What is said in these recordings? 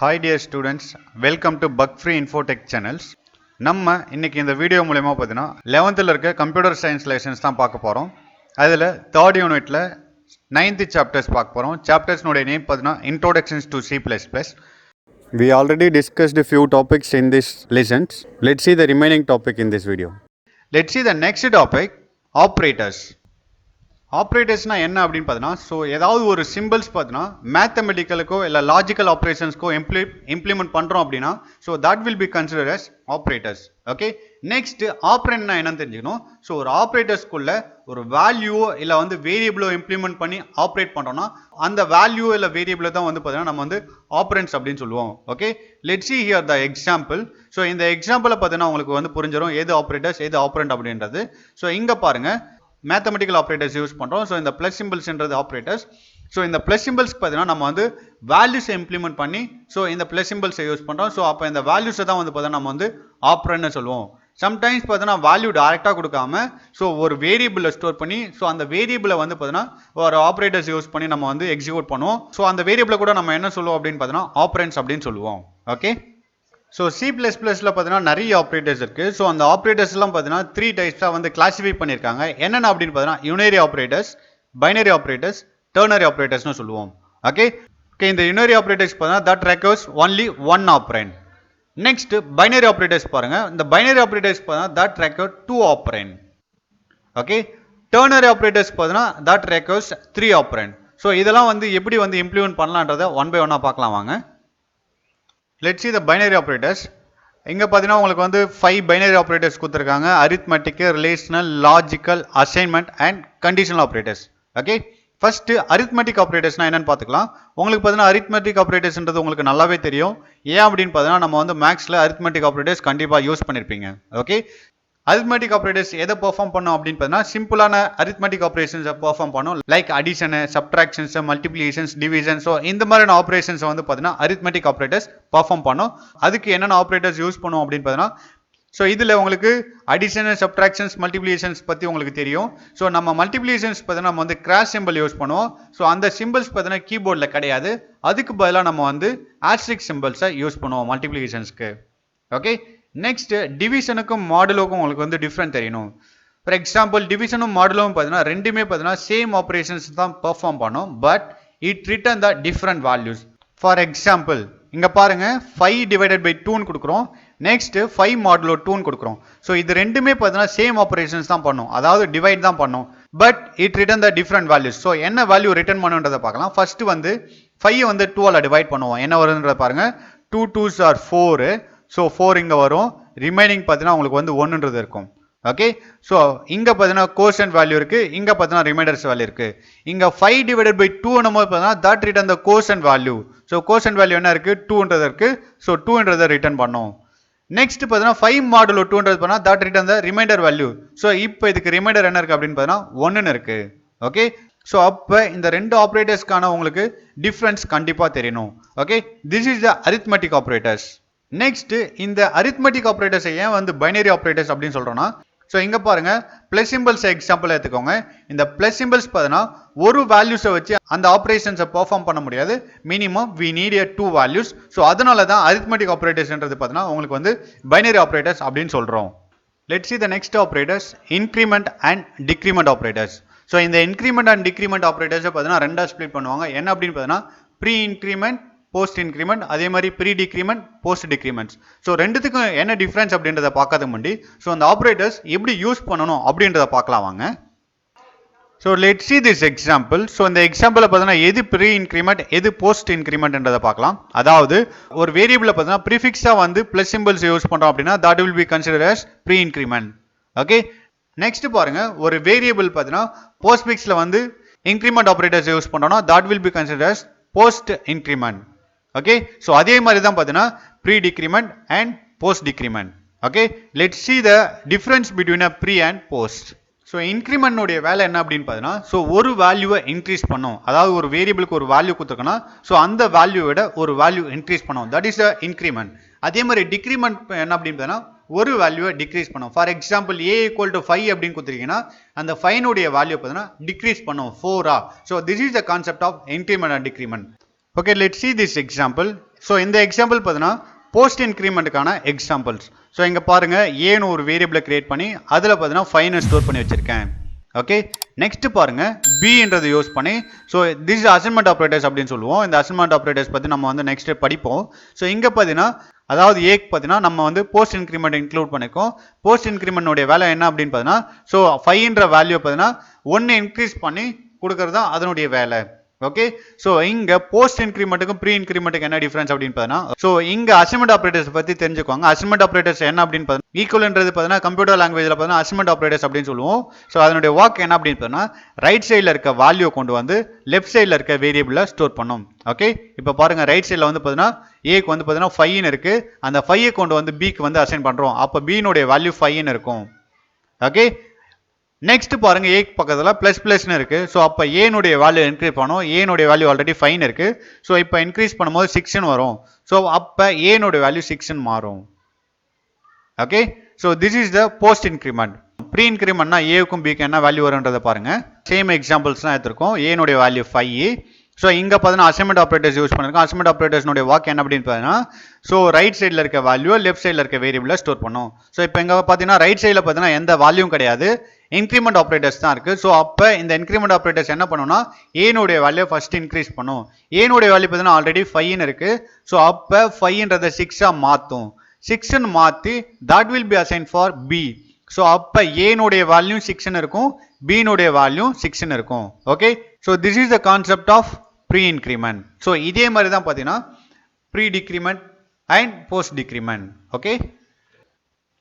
Hi dear students, welcome to Bug Free Infotech channels. நம்ம இன்னைக்கு இந்த வீடியோ மூலமா பார்த்தீங்கன்னா 11th இருக்க கம்ப்யூட்டர் சயின்ஸ் லெசன்ஸ் தான் பார்க்க போறோம். அதில் 3rd யூனிட்ல 9th சாப்டர்ஸ் பார்க்க போறோம். சாப்டர்ஸ்னுடைய நேம் பார்த்தீங்கன்னா Introductions to C++. We already discussed a few topics in this lessons. Let's see the remaining topic in this video. Let's see the next topic, operators. ஆப்ரேட்டர்ஸ்னா என்ன அப்படின்னு பார்த்தீங்கன்னா ஸோ ஏதாவது ஒரு symbols பார்த்தீங்கன்னா மேத்தமெட்டிக்கலுக்கோ இல்லை லாஜிக்கல் ஆப்ரேஷன்ஸ்க்கோ இம்ப்ளிமெண்ட் பண்ணுறோம் அப்படின்னா so that will be consider as operators. Okay, next ஆப்ரேட்னா என்னன்னு தெரிஞ்சுக்கணும். ஸோ ஒரு ஆப்ரேட்டர்ஸ்குள்ள ஒரு வேல்யூவோ இல்லை வேரியபிளோ இம்ப்ளிமெண்ட் பண்ணி ஆப்ரேட் பண்ணுறோம்னா அந்த வேல்யூ இல்லை வேரியபிளை தான் பார்த்தீங்கன்னா நம்ம ஆப்ரண்ட்ஸ் அப்படின்னு சொல்லுவோம். Okay, let's see here the example. So இந்த எக்ஸாம்பிளை பார்த்தீங்கன்னா உங்களுக்கு புரிஞ்சிடும் எது ஆப்ரேட்டர்ஸ் எது ஆப்ரண்ட் அப்படின்றது. ஸோ இங்கே பாருங்க மேத்தமெட்டிக்கல் ஆப்ரேட்டர்ஸ் யூஸ் பண்ணுறோம். ஸோ இந்த ப்ளஸ் சிம்பிள்ஸ்ன்றது ஆப்ரேட்டர்ஸ். ஸோ இந்த ப்ளஸ் சிம்பிள்ஸ்க்கு பார்த்தீங்கன்னா நம்ம வேல்யூஸை இம்ப்ளிமெண்ட் பண்ணி ஸோ இந்த ப்ளஸ் சிம்பிள்ஸை யூஸ் பண்ணுறோம். ஸோ அப்போ இந்த வேல்யூஸை தான் பார்த்தீங்கன்னா நம்ம ஆப்ரண்ட்னு சொல்லுவோம். சம்டைம்ஸ் பார்த்தீங்கன்னா வேல்யூ டேரெக்டாக கொடுக்காம ஸோ ஒரு வேரியபிளை ஸ்டோர் பண்ணி ஸோ அந்த வேரியபிளை பார்த்தீங்கன்னா ஒரு ஆப்ரேட்டர்ஸ் யூஸ் பண்ணி நம்ம எக்ஸிக்யூட் பண்ணுவோம். ஸோ அந்த வேரியபிளை கூட நம்ம என்ன சொல்லுவோம் அப்படின்னு பார்த்தீங்கன்னா ஆப்ரண்ட்ஸ் அப்படின்னு சொல்லுவோம். ஓகே, ஸோ C++ பார்த்தீங்கன்னா நிறைய ஆப்ரேட்டர்ஸ் இருக்குது. ஸோ அந்த ஆப்ரேட்டர்ஸ்லாம் பார்த்தீங்கன்னா 3 டைப்ஸாக கிளாஸிஃபை பண்ணியிருக்காங்க. என்னென்ன அப்படின்னு பார்த்தீங்கன்னா unary operators, binary operators, ternary ஆப்ரேட்டர்ஸ்னு சொல்லுவோம். ஓகே, இந்த யூனரி ஆப்ரேட்டர்ஸ் பார்த்தீங்கன்னா that requires only one operand. Next binary operators பாருங்க, இந்த பைனரி ஆப்ரேட்டர்ஸ் பார்த்தீங்கன்னா that require 2 operand. Okay, ternary operators பார்த்தீங்கன்னா தட் ரெக்வயர்ஸ் 3 ஆப்ரண்ட். ஸோ இதெல்லாம் எப்படி இம்ப்ளிமெண்ட் பண்ணலான்றதை ஒன் பை ஒன்னாக பார்க்கலாம் வாங்க. Let's see the binary operators. இங்கே பார்த்தீங்கன்னா உங்களுக்கு 5 binary operators கொடுத்துருக்காங்க. arithmetic, relational, logical, assignment and conditional operators. Okay, first arithmetic operatorsனா என்னன்னு பார்த்துக்கலாம். உங்களுக்கு பார்த்தீங்கன்னா arithmetic operatorsன்றது உங்களுக்கு நல்லாவே தெரியும். ஏன் அப்படின்னு பார்த்தீங்கன்னா நம்ம மேக்ஸில் arithmetic operators கண்டிப்பாக யூஸ் பண்ணியிருப்பீங்க. ஓகே, arithmetic operators எதை பெர்ஃபார்ம் பண்ணும் அப்படின்னு பார்த்தீங்கன்னா சிம்பிளான arithmetic operations பெர்ஃபார்ம் பண்ணும். Like addition, subtractions, multiplications, division. So இந்த மாதிரியான ஆப்ரேஷன்ஸ் பார்த்தீங்கன்னா arithmetic operators பெர்ஃபார்ம் பண்ணும். அதுக்கு என்னென்ன ஆப்ரேட்டர்ஸ் யூஸ் பண்ணும் அப்படின்னு பார்த்தீங்கன்னா ஸோ இதில் உங்களுக்கு அடிஷன், சப்ட்ராக்ஷன்ஸ், மல்டிப்ளிகேஷன்ஸ் பற்றி உங்களுக்கு தெரியும். ஸோ நம்ம மல்டிப்ளிகேஷன்ஸ் பார்த்தீங்கன்னா நம்ம கிராஸ் சிம்பிள் யூஸ் பண்ணுவோம். ஸோ அந்த சிம்பிள்ஸ் பார்த்தீங்கன்னா கீபோர்டில் கிடையாது. அதுக்கு பதிலாக நம்ம ஆஸ்ட்ரிக் சிம்பிள்ஸை யூஸ் பண்ணுவோம் மல்டிப்ளிகேஷன்ஸ்க்கு. ஓகே, நெக்ஸ்ட் டிவிஷனுக்கும் மாடுலோக்கும் உங்களுக்கு டிஃப்ரெண்ட் தெரியணும். ஃபார் எக்ஸாம்பிள் டிவிஷனும் மாடுலும் பார்த்தீங்கன்னா ரெண்டுமே பார்த்தீங்கன்னா சேம் ஆப்ரேஷன்ஸ் தான் பெர்ஃபார்ம் பண்ணும். But it return the different values. For example இங்கே பாருங்க 5 டிவைடட் பை 2ன்னு கொடுக்குறோம். நெக்ஸ்ட் 5 மாடுலோ 2ன்னு கொடுக்குறோம். ஸோ இது ரெண்டுமே பார்த்தீங்கன்னா சேம் ஆப்ரேஷன்ஸ் தான் பண்ணும், அதாவது டிவைட் தான் பண்ணும். But it return the different values. So என்ன வேல்யூ ரிட்டர்ன் பண்ணுன்றதை பார்க்கலாம். ஃபர்ஸ்ட் 5 2ஆல் டிவைட் பண்ணுவோம். என்ன வருதுன்றத பாருங்க. 2 2s are 4. ஸோ 4 இங்கே வரும். ரிமைனிங் பார்த்தீங்கன்னா உங்களுக்கு 1ன்றது இருக்கும். ஓகே, ஸோ இங்கே பார்த்தீங்கன்னா கோஷன்ட் வேல்யூ இருக்குது, இங்கே பார்த்தீங்கன்னா ரிமைண்டர்ஸ் வேல்யூ இருக்குது. இங்கே 5 டிவைடட் பை 2 நம்ம பார்த்தீங்கன்னா that return the quotient value. So quotient value என்ன இருக்குது 2ன்றது இருக்குது. ஸோ 2ன்றதை ரிட்டர்ன் பண்ணோம். நெக்ஸ்ட் பார்த்தீங்கன்னா 5 மாடுலோ 2ன்றது பார்த்தீங்கன்னா that return the reminder value. So இப்போ இதுக்கு ரிமைண்டர் என்ன இருக்குது அப்படின்னு பார்த்தீங்கன்னா 1ன்னு இருக்குது. ஓகே, ஸோ அப்போ இந்த ரெண்டு ஆப்ரேட்டர்ஸ்க்கான உங்களுக்கு டிஃப்ரென்ஸ் கண்டிப்பாக தெரியணும். Okay, this is the arithmetic operators. Next இந்த arithmetic operators ஏன் பைனரி ஆப்ரேட்டர்ஸ் அப்படின்னு சொல்றோம்னா ஸோ இங்க பாருங்க பிளஸ் சிம்பிள்ஸ் எக்ஸாம்பிள் எடுத்துக்கோங்க. இந்த பிளஸ் சிம்பிள்ஸ் பார்த்தீங்கன்னா ஒரு வேல்யூஸை வச்சு அந்த ஆப்ரேஷன்ஸை பெர்ஃபார்ம் பண்ண முடியாது. Minimum we need 2 values. So அதனால தான் arithmetic operatorsன்றது பார்த்தீங்கன்னா உங்களுக்கு பைனரி ஆப்ரேட்டர்ஸ் அப்படின்னு சொல்றோம். Let's see the next operators, increment and decrement operators. So இந்த இன்க்ரிமெண்ட் அண்ட் டிக்ரிமெண்ட் ஆப்ரேட்டர்ஸை பார்த்தீங்கன்னா ரெண்டா ஸ்ப்ளிட் பண்ணுவாங்க. என்ன அப்படின்னு பார்த்தீங்கன்னா ப்ரீ இன்க்ரிமெண்ட், போஸ்ட் இன்க்ரிமெண்ட், அதே மாதிரி ப்ரீ டிக்ரிமெண்ட், போஸ்ட் டிக்ரிமெண்ட்ஸ். ஸோ ரெண்டுத்துக்கும் என்ன டிஃப்ரென்ஸ் அப்படின்றத பார்க்காத முன்னாடி ஸோ அந்த ஆப்ரேட்டர்ஸ் எப்படி யூஸ் பண்ணணும் அப்படின்றத பார்க்கலாம் வாங்க. So let's see this example. So இந்த எக்ஸாம்பிளை பார்த்தீங்கன்னா எது ப்ரீ இன்க்ரிமெண்ட் எது போஸ்ட் இன்க்ரிமெண்ட்ன்றதை பார்க்கலாம். அதாவது ஒரு வேரியபிளை பார்த்தீங்கன்னா ப்ரிஃபிக்ஸாக ப்ளஸ் சிம்பிள்ஸ் யூஸ் பண்ணுறோம் அப்படின்னா that will be consider as pre increment. Okay, next பாருங்க ஒரு வேரியபிள் பார்த்தீங்கன்னா போஸ்ட் ஃபிக்ஸில் இன்க்ரிமெண்ட் ஆப்ரேட்டர்ஸ் யூஸ் பண்ணோம்னா that will be consider as post increment. Okay, so அதே மாதிரி தான் பார்த்தீங்கன்னா pre decrement and post decrement. Okay, let's see the difference between a pre and post. So இன்க்ரிமெண்ட்னுடைய வேலை என்ன அப்படின்னு பார்த்தீங்கன்னா ஸோ ஒரு வேல்யூவை இன்க்ரீஸ் பண்ணும். அதாவது ஒரு வேரியபிளுக்கு ஒரு வேல்யூ கொடுத்துருக்கோன்னா ஸோ அந்த வேல்யூவோட ஒரு வேல்யூ இன்க்ரீஸ் பண்ணும். That is a increment. அதே மாதிரி டிக்ரிமெண்ட் என்ன அப்படின்னு பார்த்தீங்கன்னா ஒரு வேல்யூவை டிக்ரீஸ் பண்ணும். ஃபார் எக்ஸாம்பிள் a = 5 அப்படின்னு கொடுத்துருக்கீங்கன்னா அந்த 5 வேல்யூ பார்த்தீங்கன்னா டிக்ரீஸ் பண்ணும் 4. So this is the concept of increment and decrement. Okay, let's see this example. So இந்த எக்ஸாம்பிள் பார்த்தீங்கன்னா போஸ்ட் இன்க்ரிமெண்ட்டுக்கான எக்ஸாம்பிள்ஸ். ஸோ இங்கே பாருங்க ஏன்னு ஒரு வேரியபிளை கிரியேட் பண்ணி அதில் பார்த்தீங்கன்னா 5 ஸ்டோர் பண்ணி வச்சிருக்கேன். ஓகே, நெக்ஸ்ட் பாருங்க பின்றதை யூஸ் பண்ணி, ஸோ திஸ் அசைன்மெண்ட் ஆப்ரேட்டர்ஸ் அப்படின்னு சொல்லுவோம். இந்த அசைன்மெண்ட் ஆப்ரேட்டர்ஸ் பற்றி நம்ம வந்து நெக்ஸ்ட் படிப்போம். ஸோ இங்கே பார்த்தீங்கன்னா அதாவது ஏக்கு பார்த்தீங்கன்னா நம்ம வந்து போஸ்ட் இன்க்ரிமெண்ட் இன்க்ளூட் பண்ணிருக்கோம். போஸ்ட் இன்க்ரிமெண்ட்டோடைய வேலை என்ன அப்படின்னு பார்த்தீங்கன்னா, ஸோ 5ன்ற வேல்யூ பார்த்தீங்கன்னா 1 இன்க்ரீஸ் பண்ணி கொடுக்கறது தான் அதனுடைய வேலை. ஓகே, ஸோ இங்க போஸ்ட் இன்க்ரிமெண்ட்டுக்கும் ப்ரீ இன்க்ரிமெண்ட்டுக்கு என்ன டிஃபரன்ஸ் அப்படின்னு பார்த்தீங்கன்னா, ஸோ இங்க அசைன்மெண்ட் ஆப்ரேட்டர்ஸ் பத்தி தெரிஞ்சுக்கோங்க. அசைன்மெண்ட் ஆப்ரேட்டர்ஸ் என்ன அப்படின்னு பார்த்தீங்கன்னா, ஈக்குவல்ன்றது பார்த்தீங்கன்னா கம்ப்யூட்டர் லாங்குவேஜ்ல பார்த்தீங்கன்னா அசைன்மெண்ட் ஆப்ரேட்டர்ஸ் அப்படின்னு சொல்லுவோம். ஸோ அதனுடைய ஒர்க் என்ன அப்படின்னு பார்த்தீங்கன்னா, ரைட் சைடில் இருக்க வேல்யூ கொண்டு வந்து லெஃப்ட் சைடில் இருக்க வேரியபிள ஸ்டோர் பண்ணும். ஓகே, இப்போ பாருங்க ரைட் சைடில் வந்து பார்த்தீங்கன்னா ஏக்கு வந்து பார்த்தீங்கன்னா 5 இருக்கு. அந்த 5 கொண்டு வந்து பிக்கு வந்து அசைன் பண்றோம். அப்போ பினுடைய வேல்யூ 5 இருக்கும். ஓகே, நெக்ஸ்ட் பாருங்க ஏக்கு பக்கத்தில் பிளஸ் பிளஸ்னு இருக்கு. ஸோ அப்போ ஏனுடைய வேல்யூ இன்க்ரீஸ் பண்ணும். ஏனுடைய வேல்யூ ஆல்ரெடி 5 இருக்கு. ஸோ இப்போ இன்க்ரீஸ் பண்ணும்போது 6 வரும். ஸோ அப்போ ஏனுடைய வேல்யூ 6 மாறும். Okay, so this is the post increment. Pre இன்க்ரிமெண்ட்னா ஏவுக்கும் பிக்கு என்ன வேல்யூ வரும்ன்றதை பாருங்க. சேம் எக்ஸாம்பிள்ஸ் தான் எடுத்திருக்கோம். ஏனுடைய வேல்யூ 5. ஸோ இங்கே பார்த்தீங்கன்னா அசைன்மெண்ட் ஆப்ரேட்டர்ஸ் யூஸ் பண்ணிருக்கோம். அசைன்மெண்ட் ஆப்ரேட்டர்ஸ்னுடைய ஒர்க் என்ன அப்படின்னு பார்த்தீங்கன்னா, ஸோ ரைட் சைடில் இருக்க வேல்யூ லெஃப்ட் சைடில் இருக்க வேரியபிள ஸ்டோர் பண்ணும். ஸோ இப்போ இங்கே பார்த்தீங்கன்னா ரைட் சைடில் பார்த்தீங்கன்னா எந்த வேல்யூவும் கிடையாது, இன்க்ரிமெண்ட் ஆப்ரேட்டர்ஸ் தான் இருக்கு. ஸோ அப்போ இந்த இன்க்ரிமெண்ட் ஆப்ரேட்டர்ஸ் என்ன பண்ணும்னா ஏனுடைய வேல்யூ ஃபர்ஸ்ட் இன்க்ரீஸ் பண்ணும். ஏனுடைய வேல்யூ பார்த்தீங்கன்னா ஆல்ரெடி 5 இருக்கு. ஸோ அப்போ 5ன்றதை 6 மாற்றும். 6 மாற்றி that will be assign for B. So அப்போ ஏனுடைய வேல்யூ 6 இருக்கும், பினுடைய வேல்யூ 6 இருக்கும். Okay, so this is the concept of pre increment. So இதே மாதிரி தான் பார்த்தீங்கன்னா pre decrement and post decrement. Okay,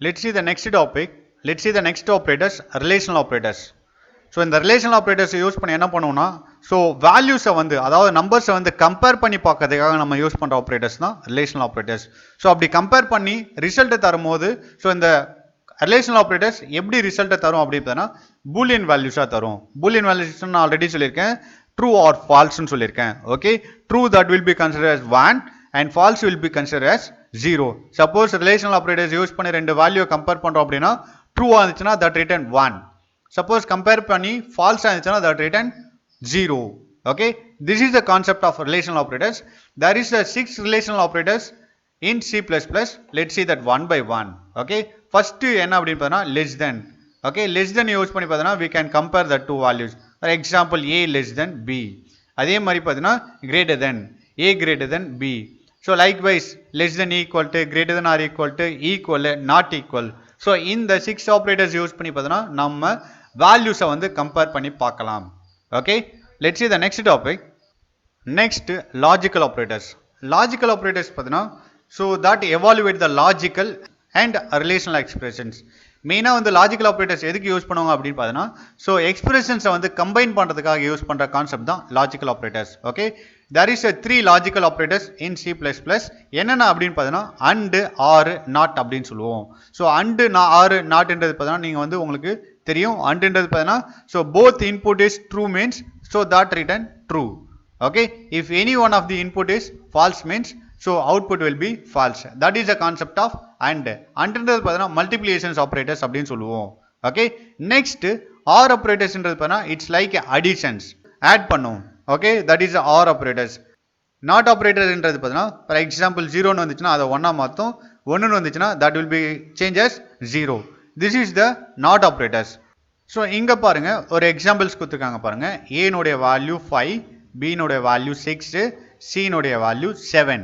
let's see the next topic. Let's see the next operators, relational operators. So இந்த relational operators use பண்ணி என்ன பண்ணுவோம்னா, so வேல்யூஸை வந்து அதாவது நம்பர்ஸை வந்து கம்பேர் பண்ணி பார்க்கறதுக்காக நம்ம யூஸ் பண்ணுற ஆப்ரேட்டர்ஸ் தான் ரிலேஷனல் ஆப்ரேட்டர்ஸ். ஸோ அப்படி கம்பேர் பண்ணி ரிசல்ட்டை தரும்போது, ஸோ இந்த ரிலேஷனல் ஆப்ரேட்டர்ஸ் எப்படி ரிசல்ட்டை தரும் அப்படின்னு பார்த்தீங்கன்னா பூலியன் வேல்யூஸாக தரும். பூலியன் வேல்யூஸ் நான் ஆல்ரெடி சொல்லியிருக்கேன், ட்ரூ ஆர் ஃபால்ஸ்னு சொல்லியிருக்கேன். Okay, true that will be consider as 1 and false will be considered as 0. Suppose relational operators use பண்ணி ரெண்டு வேல்யூ கம்பேர் பண்றோம் அப்படின்னா ட்ரூ இருந்துச்சுன்னா that return 1. சப்போஸ் கம்பேர் பண்ணி ஃபால்ஸ் இருந்துச்சுன்னா that return 0. Okay, this is the concept of relational operators. There is a 6 relational operators in C++. Let's see that one by one. Okay, first என்ன அப்படின்னு பார்த்தா less than. Okay, less than use பண்ணி பார்த்தா we can compare the two values. For example, a less than b. அதே மாதிரி பார்த்தீங்கன்னா greater than, a greater than b. So likewise, less than equal to, greater than or equal to, equal, not equal. So இந்த 6 operators use பண்ணி பார்த்தீங்கன்னா நம்ம values வந்து compare பண்ணி பார்க்கலாம். Okay, let's see the next topic. Next, logical operators. Logical operators பார்த்தீங்கன்னா so that evaluate the logical and relational expressions. மெயினாக வந்து லாஜிக்கல் ஆப்ரேட்டர்ஸ் எதுக்கு யூஸ் பண்ணுவாங்க அப்படின்னு பார்த்தீங்கன்னா, ஸோ எக்ஸ்பிரஷன்ஸை வந்து கம்பைன் பண்ணுறதுக்காக யூஸ் பண்ணுற கான்செப்ட் தான் logical operators. Okay, there is 3 logical operators in C++. என்னென்ன அப்படின்னு பார்த்தீங்கன்னா அண்டு, ஆர், நாட் அப்படின்னு சொல்லுவோம். ஸோ அண்டு, ஆர், நாட்ன்றது பார்த்தீங்கன்னா நீங்கள் வந்து உங்களுக்கு தெரியும். அண்டுன்றது பார்த்தீங்கன்னா so both input is true means so that return true. Okay, if any one of the input is false means so output will be false. That is the concept of and. அண்டுன்றது பார்த்தீங்கன்னா multiplications operators அப்படின்னு சொல்லுவோம். Okay, next OR ஆப்ரேட்டர்ஸ்ன்றது பார்த்தீங்கன்னா it's like additions, add பண்ணும். Okay, that is OR operators. NOT ஆப்ரேட்டர்ன்றது பார்த்தீங்கன்னா for example 0ன்னு வந்துச்சுன்னா அதை 1 மாற்றும், 1ன்னு வந்துச்சுன்னா that will be changes 0. This is the not operators. So இங்கே பாருங்க ஒரு எக்ஸாம்பிள்ஸ் கொடுத்துருக்காங்க பாருங்க. ஏனுடைய வேல்யூ 5, பினுடைய வேல்யூ 6, சினுடைய வேல்யூ 7.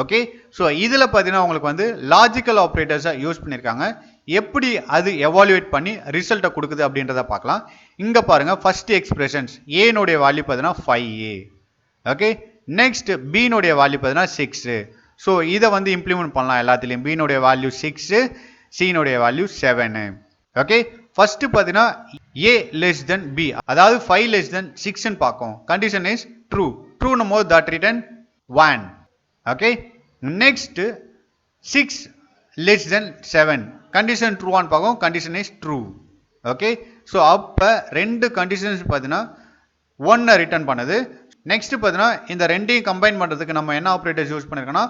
ஓகே, ஸோ இதில் பார்த்தீங்கன்னா உங்களுக்கு வந்து லாஜிக்கல் ஆப்ரேட்டர்ஸை யூஸ் பண்ணியிருக்காங்க. எப்படி அது எவாலுவேட் பண்ணி ரிசல்ட்டை கொடுக்குது அப்படின்றத பார்க்கலாம். இங்கே பாருங்கள் ஃபர்ஸ்ட் எக்ஸ்பிரஷன்ஸ் ஏனுடைய வேல்யூ பார்த்தீங்கன்னா 5a. ஓகே, நெக்ஸ்ட் பினுடைய வேல்யூ பார்த்தீங்கன்னா 6. ஸோ இதை வந்து இம்ப்ளிமெண்ட் பண்ணலாம் எல்லாத்துலேயும். பினுடைய வேல்யூ 6, சினுடைய வேல்யூ 7. ஓகே, ஃபர்ஸ்ட் பார்த்தீங்கன்னா a less than b, அதாவது 5 less than 6ன்னு பார்க்கும். Condition is true. ட்ரூன்னும் போது that return 1. Okay, next 6 less than 7, condition true ஆன் பார்க்கும். condition is true. Okay, so அப்ப ரெண்டு conditions பார்த்தீங்கன்னா 1 ரிட்டர்ன் பண்ணுது. நெக்ஸ்ட் பார்த்தீங்கன்னா இந்த ரெண்டையும் கம்பைன் பண்ணுறதுக்கு நம்ம என்ன ஆப்ரேட்டர்ஸ் யூஸ் பண்ணிருக்கோம்னா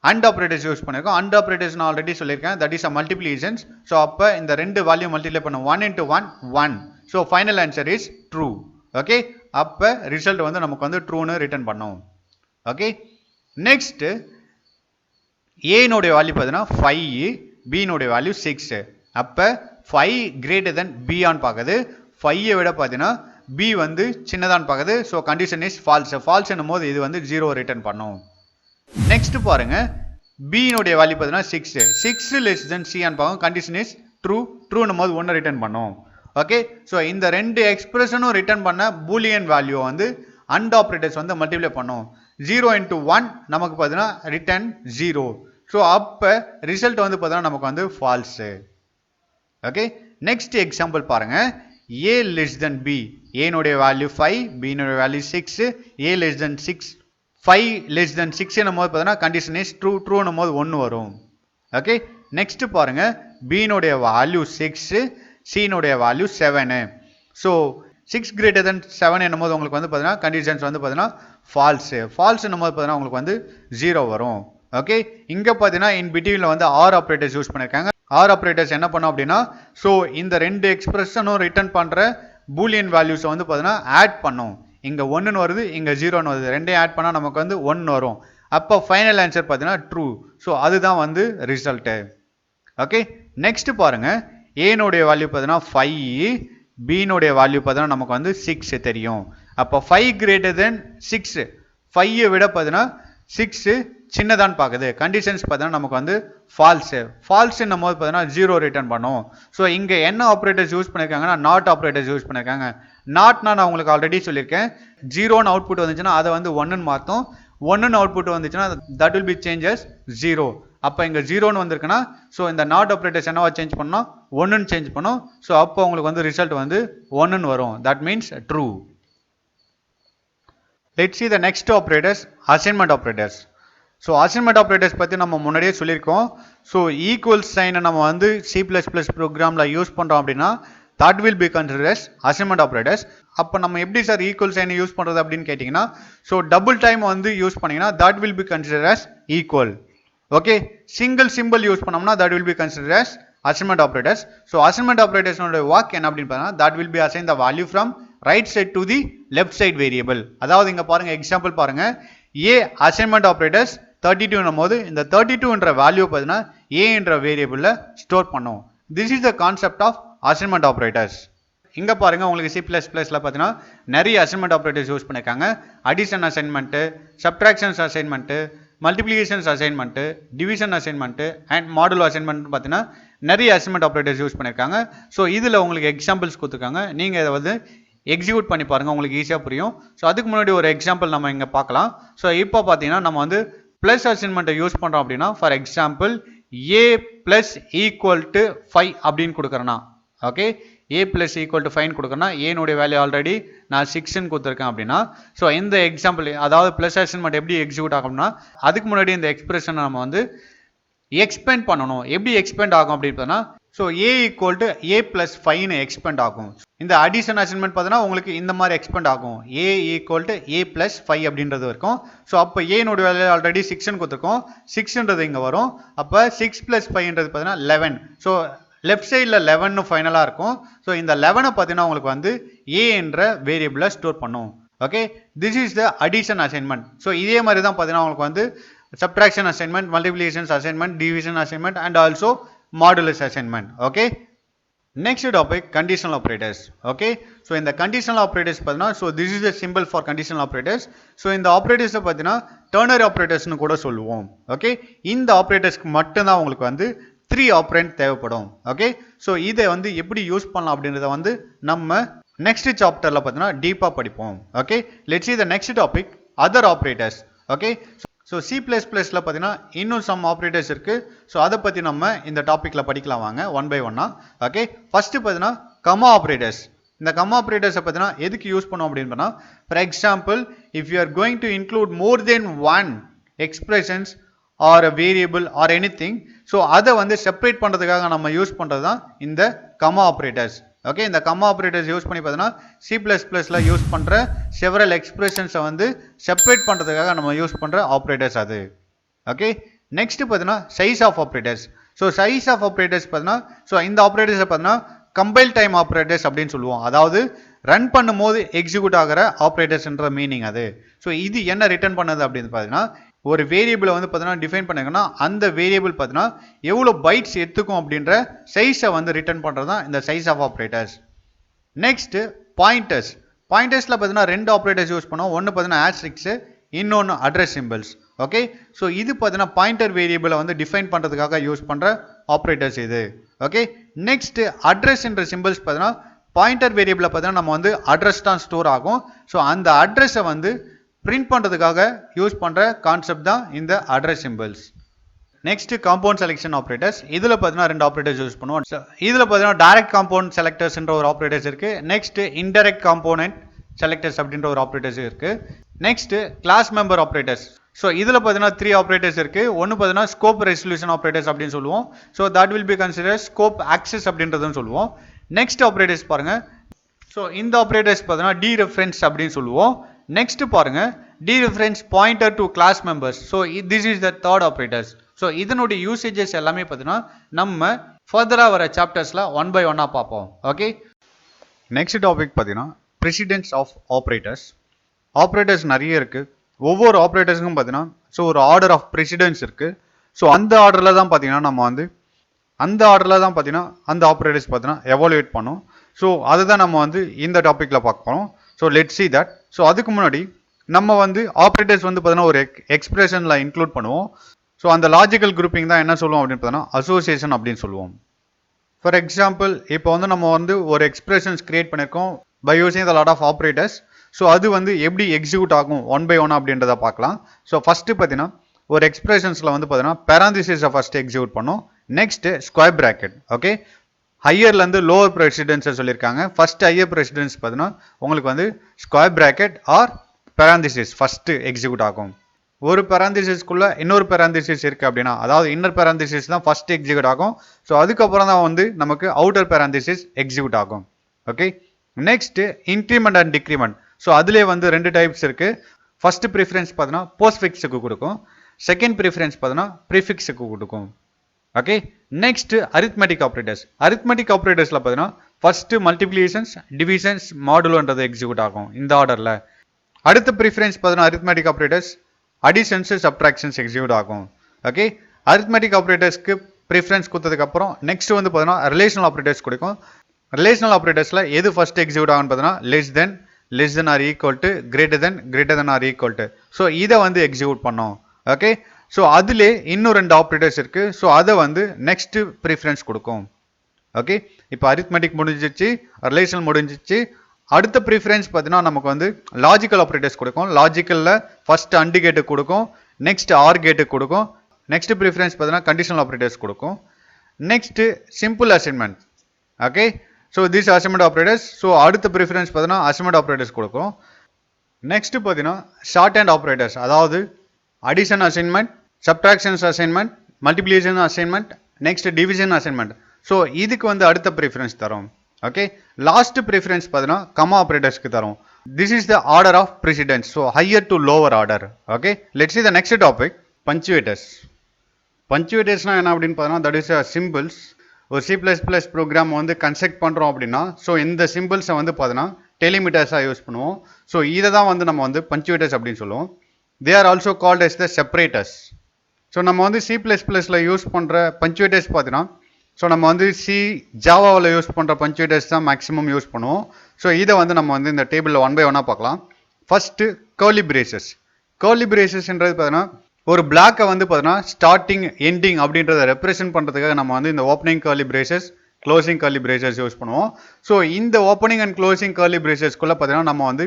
அண்ட் ஆப்ரேட்டர்ஸ் யூஸ் பண்ணிருக்கோம். அண்ட் ஆப்ரேட்டர்ஸ் நான் ஆல்ரெடி சொல்லியிருக்கேன், that is a multiplications. So அப்போ இந்த ரெண்டு வேல்யூ மல்டிப்ளை பண்ண 1 into 1 1. So final answer is true. Okay, அப்போ ரிசல்ட் வந்து நமக்கு வந்து ட்ரூன்னு ரிட்டர்ன் பண்ணும். ஓகே நெக்ஸ்ட் ஏனுடைய வேல்யூ பார்த்தீங்கன்னா 5 பினுடைய வேல்யூ 6 அப்போ 5 கிரேட்டர் தென் பி ஆன்னு பார்க்குது 5 விட பார்த்தீங்கன்னா பி வந்து சின்னதான்னு பார்க்குது so condition is false false என்னும் போது இது வந்து 0 ரிட்டர்ன் பண்ணும் நெக்ஸ்ட் பாருங்க பினுடைய வேல்யூ பார்த்தீங்கன்னா 6 லெஸ் தென் சி ஆன்னு பார்க்கும் கண்டிஷன் இஸ் ட்ரூன்னும் போது 1 ரிட்டர்ன் பண்ணும் ஓகே ஸோ இந்த ரெண்டு எக்ஸ்பிரஷனும் ரிட்டர்ன் பண்ண பூலியன் வேல்யூ வந்து அண்ட் ஆப்ரேட்டர்ஸ் வந்து மல்டிப்ளை பண்ணும் 0 into 1 நமக்கு பார்த்தீங்கன்னா ரிட்டர்ன் 0 ஸோ அப்போ ரிசல்ட் வந்து பார்த்தீங்கன்னா நமக்கு வந்து ஃபால்ஸு ஓகே நெக்ஸ்ட் எக்ஸாம்பிள் பாருங்க ஏ லெஸ் தென் பி ஏனுடைய வேல்யூ 5 பினுடைய value 6 A less than 6 5 less than 6 என்னும் போது பார்த்தீங்கன்னா கண்டிஷன் இஸ் ட்ரூன்னும் போது 1 வரும் ஓகே நெக்ஸ்ட் பாருங்க பினுடைய வேல்யூ 6 சினுடைய வேல்யூ 7 ஸோ 6 கிரேட்டர் தென் 7 என்னும் போது உங்களுக்கு வந்து பார்த்தீங்கன்னா கண்டிஷன்ஸ் வந்து பார்த்தீங்கன்னா ஃபால்ஸ் என்னும் போது பார்த்தீங்கன்னா உங்களுக்கு வந்து 0 வரும் ஓகே இங்கே பார்த்தீங்கன்னா இன் பிட்வீனில் வந்து ஆர் ஆப்ரேட்டர்ஸ் யூஸ் பண்ணியிருக்காங்க ஆர் ஆப்ரேட்டர்ஸ் என்ன பண்ணோம் அப்படின்னா ஸோ இந்த ரெண்டு எக்ஸ்பிரஷனும் ரிட்டர்ன் பண்ணுற பூலியன் வேல்யூஸை வந்து பார்த்தீங்கன்னா ஆட் பண்ணும் இங்கே 1ன்னு வருது இங்கே 0ன்னு வருது ரெண்டையும் ஆட் பண்ணால் நமக்கு வந்து 1 வரும் அப்போ ஃபைனல் ஆன்சர் பார்த்தீங்கன்னா ட்ரூ ஸோ அதுதான் வந்து ரிசல்ட்டு ஓகே நெக்ஸ்ட் பாருங்க ஏனுடைய வேல்யூ பார்த்தீங்கன்னா 5 பினுடைய வேல்யூ பார்த்தீங்கன்னா நமக்கு வந்து 6 தெரியும் அப்போ 5 கிரேட்டர் தென் 6 5 விட பார்த்தீங்கன்னா 6 சின்னதான்னு பார்க்குது கண்டிஷன்ஸ் பார்த்தீங்கன்னா நமக்கு வந்து ஃபால்ஸ்ன்னும் போது பார்த்தீங்கன்னா 0 ரிட்டர்ன் பண்ணும் ஸோ இங்கே என்ன ஆப்ரேட்டர்ஸ் யூஸ் பண்ணியிருக்காங்கன்னா நாட் ஆப்ரேட்டர்ஸ் யூஸ் பண்ணியிருக்காங்க நாட்னா நான் உங்களுக்கு ஆல்ரெடி சொல்லியிருக்கேன் 0ன்னு அவுட்புட் வந்துச்சுன்னா அதை வந்து 1ன்னு மாற்றும் 1ன்னு அவுட்புட் வந்துச்சுன்னா தட் வில் பி சேஞ்சஸ் 0 அப்போ இங்கே 0ன்னு வந்திருக்குன்னா ஸோ இந்த நாட் ஆப்ரேட்டர்ஸ் என்னவா சேஞ்ச் பண்ணோம் 1ன்னு சேஞ்ச் பண்ணோம் ஸோ அப்போ உங்களுக்கு வந்து ரிசல்ட் வந்து 1ன்னு வரும் that means true let's see the next operators assignment operators so assignment operators பற்றி நம்ம முன்னாடியே சொல்லியிருக்கோம் ஸோ ஈக்குவல் சைனை நம்ம வந்து C++ ப்ரோக்ராமில் யூஸ் பண்ணுறோம் அப்படின்னா that will be considered as assignment operators அப்போ நம்ம எப்படி சார் ஈக்குவல் சைனை யூஸ் பண்ணுறது அப்படின்னு கேட்டிங்கன்னா ஸோ டபுள் டைம் வந்து யூஸ் பண்ணிங்கன்னா that will be considered as equal okay single simple use பண்ணோம்னா that will be considered as assignment operators so assignment operators work என்ன அப்படின்னு பார்த்தீங்கன்னா that will be assign the value from right side to the left side variable அதாவது இங்கே பாருங்க example பாருங்க A assignment operators 32 என்னும் போது இந்த 32 என்ற வேல்யூ பார்த்தீங்கன்னா A என்ற வேரியபிளில் ஸ்டோர் பண்ணும் this is the concept of assignment operators இங்கே பாருங்க உங்களுக்கு C++ பார்த்தீங்கன்னா நிறைய அசைன்மெண்ட் ஆப்ரேட்டர்ஸ் யூஸ் பண்ணியிருக்காங்க addition assignment subtractions assignment multiplications assignment division assignment and modulo assignment பார்த்தீங்கன்னா நிறைய அசைன்மெண்ட் ஆப்ரேட்டர்ஸ் யூஸ் பண்ணியிருக்காங்க ஸோ இதில் உங்களுக்கு எக்ஸாம்பிள்ஸ் கொடுத்துருக்காங்க நீங்கள் இதை வந்து எக்ஸிக்யூட் பண்ணி பாருங்கள் உங்களுக்கு ஈஸியாக புரியும் ஸோ அதுக்கு முன்னாடி ஒரு எக்ஸாம்பிள் நம்ம இங்கே பார்க்கலாம் ஸோ இப்போ பார்த்தீங்கன்னா நம்ம வந்து ப்ளஸ் அசைன்மெண்ட்டை யூஸ் பண்ணுறோம் அப்படின்னா for example A plus equal to 5 அப்படின்னு கொடுக்குறேன்னா okay A plus equal to 5 கொடுக்குறேன்னா ஏனுடைய வேல்யூ ஆல்ரெடி நான் 6ன்னு கொடுத்துருக்கேன் அப்படின்னா ஸோ இந்த எக்ஸாம்பிள் அதாவது ப்ளஸ் அசைன்மெண்ட் எப்படி எக்ஸிக்யூட் ஆகும்னா அதுக்கு முன்னாடி இந்த எக்ஸ்பிரஷனை நம்ம வந்து எக்ஸ்பெண்ட் பண்ணணும் எப்படி எக்ஸ்பெண்ட் ஆகும் அப்படின்னு பார்த்தா so A equal to A plus 5ன்னு எக்ஸ்பெண்ட் ஆகும் இந்த அடிஷன் அசைன்மெண்ட் பார்த்தீங்கன்னா உங்களுக்கு இந்த மாதிரி எக்ஸ்பெண்ட் ஆகும் A equal to A plus 5 அப்படின்றது இருக்கும் ஸோ அப்போ ஏனோட வேல்யூ ஆல்ரெடி 6ன்னு கொடுத்துருக்கோம் 6ன்றது இங்கே வரும் அப்போ 6 ப்ளஸ் 5ன்றது பார்த்தீங்கன்னா 11 ஸோ லெஃப்ட் சைடில் 11ன்னு ஃபைனலாக இருக்கும் ஸோ இந்த 11 பார்த்தீங்கன்னா உங்களுக்கு வந்து A என்ற வேரியபிளை ஸ்டோர் பண்ணும் okay this is the addition assignment so இதே மாதிரி தான் பார்த்தீங்கன்னா உங்களுக்கு வந்து subtraction assignment multiplications assignment division assignment and also modulus assignment okay next topic conditional operators okay so in the conditional operators pathina so this is the symbol for conditional operators so in the operators pathina ternary operators nu kuda solluvom okay இந்த ஆபரேட்டர்ஸ்க்கு மட்டும் தான் உங்களுக்கு வந்து 3 operand தேவைப்படும் okay so இதை வந்து எப்படி use பண்ணலாம் அப்படிங்கறத வந்து நம்ம next chapterல பாத்தீனா டீப்பா படிப்போம் okay let's see the next topic other operators okay so C++ பார்த்தீங்கன்னா இன்னும் சம் ஆப்ரேட்டர்ஸ் இருக்குது ஸோ அதை பற்றி நம்ம இந்த டாப்பிக்கில் படிக்கலாம் வாங்க ஒன் பை ஒன்னாக ஓகே ஃபஸ்ட்டு பார்த்தீங்கன்னா கமா ஆப்ரேட்டர்ஸ் இந்த கமா ஆப்ரேட்டர்ஸை பார்த்தீங்கன்னா எதுக்கு யூஸ் பண்ணோம் அப்படின்னு பண்ணால் for example if you are going to include more then one expressions or a variable or anything so அதை வந்து செப்பரேட் பண்ணுறதுக்காக நம்ம யூஸ் பண்ணுறது தான் இந்த கமா ஆப்ரேட்டர்ஸ் ஓகே இந்த கமா ஆப்ரேட்டர்ஸ் யூஸ் பண்ணி பார்த்தீங்கன்னா C++ல யூஸ் பண்ணுற செவரல் எக்ஸ்பிரஷன்ஸை வந்து செப்பரேட் பண்ணுறதுக்காக நம்ம யூஸ் பண்ணுற ஆப்ரேட்டர்ஸ் அது ஓகே நெக்ஸ்ட் பார்த்தீங்கன்னா size of operators so size of operators பார்த்தீங்கன்னா ஸோ இந்த ஆப்ரேட்டர்ஸை பார்த்தீங்கன்னா கம்பைல் டைம் ஆப்ரேட்டர்ஸ் அப்படின்னு சொல்லுவோம் அதாவது ரன் பண்ணும்போது எக்ஸிக்யூட் ஆகிற ஆப்ரேட்டர்ஸ்ன்ற மீனிங் அது ஸோ இது என்ன ரிட்டர்ன் பண்ணது அப்படின்னு பார்த்தீங்கன்னா ஒரு வேரியபிளை வந்து பார்த்தீங்கன்னா டிஃபைன் பண்ணிங்கன்னா அந்த வேரியபிள் பார்த்தீங்கன்னா எவ்வளோ பைட்ஸ் எடுத்துக்கும் அப்படின்ற சைஸை வந்து ரிட்டர்ன் பண்ணுறது தான் இந்த size of operators. Next pointers. பாயிண்டர்ஸில் பார்த்தீங்கன்னா ரெண்டு ஆப்ரேட்டர்ஸ் யூஸ் பண்ணோம். ஒன்று பார்த்தீங்கன்னா ஆஸ்ட்ரிக்ஸ், இன்னொன்று அட்ரஸ் சிம்பிள்ஸ். ஓகே, ஸோ இது பார்த்தீங்கன்னா பாயிண்டர் வேரியபிளை வந்து டிஃபைன் பண்ணுறதுக்காக யூஸ் பண்ணுற ஆப்ரேட்டர்ஸ் இது. ஓகே, நெக்ஸ்ட் அட்ரஸ்ன்ற சிம்பிள்ஸ் பார்த்தீங்கன்னா பாயிண்டர் வேரியபிளை பார்த்தீங்கன்னா நம்ம வந்து அட்ரஸ் தான் ஸ்டோர் ஆகும். ஸோ அந்த அட்ரஸை வந்து பிரிண்ட் பண்ணுறதுக்காக யூஸ் பண்ணுற கான்செப்ட் தான் இந்த address symbols. Next compound selection operators. இதில் பார்த்தீங்கன்னா ரெண்டு ஆப்ரேட்டர்ஸ் யூஸ் பண்ணுவோம். இதில் பார்த்தீங்கன்னா டைரக்ட் காம்பவுண்ட் செலக்டர்ஸ்ன்ற ஒரு ஆப்ரேட்டர்ஸ் இருக்கு. நெக்ஸ்ட் இன்டைரக்ட் காம்போனன்ட் செலக்டர்ஸ் அப்படின்ற ஒரு ஆப்ரேட்டர்ஸ் இருக்கு. Next class member operators. So இதில் பார்த்தீங்கன்னா 3 ஆப்ரேட்டர்ஸ் இருக்கு. ஒன்று பார்த்தீங்கன்னா ஸ்கோப் ரெசல்யூஷன் ஆப்ரேட்டர்ஸ் அப்படின்னு சொல்லுவோம். So that will be consider scope access அப்படின்றதுன்னு சொல்லுவோம். நெக்ஸ்ட் ஆப்ரேட்டர்ஸ் பாருங்க. ஸோ இந்த ஆப்ரேட்டர்ஸ் பார்த்தீங்கன்னா டி ரெஃபரன்ஸ் அப்படின்னு சொல்லுவோம். நெக்ஸ்ட் பாருங்க dereference pointer to class members. So this is the third operators. So இதனுடைய யூசேஜஸ் எல்லாமே பார்த்தீங்கன்னா நம்ம ஃபர்தராக வர சாப்டர்ஸில் 1 by 1 பார்ப்போம். ஓகே, நெக்ஸ்ட் டாபிக் பார்த்தீங்கன்னா ப்ரெசிடென்ஸ் ஆஃப் ஆப்ரேட்டர்ஸ். ஆப்ரேட்டர்ஸ் நிறைய இருக்கு. ஒவ்வொரு ஆப்ரேட்டர்ஸுக்கும் பார்த்தீங்கன்னா ஸோ ஒரு ஆர்டர் ஆஃப் ப்ரெசிடென்ஸ் இருக்கு. ஸோ அந்த ஆர்டரில் தான் பார்த்தீங்கன்னா நம்ம வந்து அந்த ஆப்ரேட்டர்ஸ் பார்த்தீங்கன்னா எவாலுவேட் பண்ணோம். ஸோ அதை தான் நம்ம வந்து இந்த டாப்பிக்கில் பார்க்க போகிறோம். So let's see that. So அதுக்கு முன்னாடி நம்ம வந்து ஆப்ரேட்டர்ஸ் வந்து பார்த்தீங்கன்னா ஒரு எக்ஸ்பிரஷனில் இன்க்ளூட் பண்ணுவோம். ஸோ அந்த லாஜிக்கல் குரூப்பிங் தான் என்ன சொல்லுவோம் அப்படின்னு பார்த்தீங்கன்னா அசோசியேஷன் அப்படின்னு சொல்லுவோம். ஃபார் எக்ஸாம்பிள் இப்போ வந்து நம்ம வந்து ஒரு எக்ஸ்பிரஷன்ஸ் கிரியேட் பண்ணியிருக்கோம் by using the lot of operators. So அது வந்து எப்படி எக்ஸிக்யூட் ஆகும் 1 by 1 அப்படின்றத பார்க்கலாம். ஸோ ஃபஸ்ட்டு பார்த்தீங்கன்னா ஒரு எக்ஸ்பிரஷன்ஸில் வந்து பார்த்தீங்கன்னா பேராந்திசிஸை ஃபஸ்ட்டு எக்ஸிக்யூட் பண்ணோம். Next square bracket. ஓகே, ஹையர்லேருந்து லோவர் ப்ரெசிடென்ஸை சொல்லியிருக்காங்க. ஃபர்ஸ்ட் ஹையர் ப்ரெசிடென்ஸ் பார்த்தீங்கன்னா உங்களுக்கு வந்து square bracket or parenthesis first execute ஆகும். ஒரு பேராந்திசிஸ்க்குள்ள இன்னொரு பேராந்திசிஸ் இருக்கு அப்படின்னா அதாவது இன்னர் பேராந்திசிஸ் தான் ஃபர்ஸ்ட் எக்ஸிக்யூட் ஆகும். ஸோ அதுக்கப்புறம் தான் வந்து நமக்கு outer பேராந்திசிஸ் execute okay. Okay, next increment and decrement. So அதுலேயே வந்து ரெண்டு டைப்ஸ் இருக்கு. ஃபர்ஸ்ட் ப்ரிஃபரன்ஸ் பார்த்தீங்கன்னா போஸ்ட்ஃபிக்ஸுக்கு கொடுக்கும். செகண்ட் ப்ரிஃபரன்ஸ் பார்த்தீங்கன்னா ப்ரிஃபிக்ஸுக்கு கொடுக்கும். Okay, next arithmetic operators. Arithmetic ஆப்ரேட்டர்ஸ்ல பார்த்தீங்கன்னா ஃபர்ஸ்ட் மல்டிப்ளிகேஷன்ஸ், டிவிஷன்ஸ், மாடுலோன்றது எக்ஸிக்யூட் ஆகும் இந்த ஆர்டர்ல. அடுத்த ப்ரிஃபரன்ஸ் பார்த்தீங்கன்னா arithmetic operators, additions, subtractions execute okay. ஓகே, அரித்மெட்டிக் ஆப்ரேட்டர்ஸ்க்கு ப்ரிஃபரன்ஸ் கொடுத்ததுக்கு அப்புறம் நெக்ஸ்ட் வந்து பார்த்தீங்கன்னா ரிலேஷனல் ஆப்ரேட்டர்ஸ் கொடுக்கும். ரிலேஷனல் ஆப்ரேட்டர்ஸ்ல எது ஃபர்ஸ்ட் எக்ஸிக்யூட் ஆகும்னு பார்த்தீங்கன்னா less than or equal to, greater than or equal to. So இதை வந்து எக்ஸிக்யூட் பண்ணோம். ஓகே, ஸோ அதிலே இன்னும் ரெண்டு ஆப்ரேட்டர்ஸ் இருக்கு. ஸோ அதை வந்து நெக்ஸ்ட் ப்ரிஃபரன்ஸ் கொடுக்கும். ஓகே, இப்போ அரித்மெட்டிக் முடிஞ்சிச்சு, ரிலேஷனல் முடிஞ்சிச்சு. அடுத்த ப்ரிஃபரன்ஸ் பார்த்தீங்கன்னா நமக்கு வந்து லாஜிக்கல் ஆப்ரேட்டர்ஸ் கொடுக்கும். லாஜிக்கலில் ஃபர்ஸ்ட் அண்ட் கேட்டுக்கு கொடுக்கும், நெக்ஸ்ட் ஆர் கேட்டுக்கு கொடுக்கும். நெக்ஸ்ட் ப்ரிஃபரன்ஸ் பார்த்தீங்கன்னா கண்டிஷனல் ஆப்ரேட்டர்ஸ் கொடுக்கும். Next simple assignment. Okay, so this assignment operators. So அடுத்த ப்ரிஃபரன்ஸ் பார்த்தீங்கன்னா அசைன்மெண்ட் ஆப்ரேட்டர்ஸ் கொடுக்கும். நெக்ஸ்ட் பார்த்தீங்கன்னா ஷார்ட் ஹேண்ட் ஆப்ரேட்டர்ஸ், அதாவது addition assignment, subtractions assignment, multiplication assignment, next division assignment. So இதுக்கு வந்து அடுத்த ப்ரிஃபரன்ஸ் தரும். ஓகே, லாஸ்ட் ப்ரிஃபரன்ஸ் பார்த்தீங்கன்னா கமா ஆப்ரேட்டர்ஸ்க்கு தரும். This is the order of precedence. So higher to lower order. Okay, let's see the next topic, பஞ்சுவேட்டர்ஸ். பஞ்சுவேட்டர்ஸ்னா என்ன அப்படின்னு பார்த்தீங்கன்னா தட் இஸ் சிம்பிள்ஸ். ஒரு C++ ப்ரோக்ராம் வந்து கன்ஸ்ட்ரக்ட் பண்ணுறோம் அப்படின்னா ஸோ இந்த சிம்பிள்ஸை வந்து பார்த்தீங்கன்னா டெலிமீட்டர்ஸாக யூஸ் பண்ணுவோம். ஸோ இதை தான் வந்து நம்ம வந்து பஞ்சுவேட்டர்ஸ் அப்படின்னு சொல்லுவோம். They are also called as the separators. So நம்ம வந்து C++ல யூஸ் பண்ணுற பஞ்சுவேட்டர்ஸ் பார்த்தீங்கன்னா ஸோ நம்ம வந்து ஜாவாவில் யூஸ் பண்ணுற பஞ்சுவேட்டர்ஸ் தான் மேக்ஸிமம் யூஸ் பண்ணுவோம். ஸோ இதை வந்து நம்ம வந்து இந்த டேபிளில் 1 by 1 பார்க்கலாம். First curly braces. கர்லி பிரேசஸ்ன்றது பார்த்தீங்கன்னா ஒரு பிளாக்கை வந்து பார்த்தீங்கன்னா ஸ்டார்டிங் எண்டிங் அப்படின்றத ரெப்ரசென்ட் பண்ணுறதுக்காக நம்ம வந்து இந்த opening curly braces, closing curly braces use பண்ணுவோம். ஸோ இந்த ஓப்பனிங் அண்ட் க்ளோசிங் கர்லி பிரேசஸ்க்குள்ளே பார்த்தீங்கன்னா நம்ம வந்து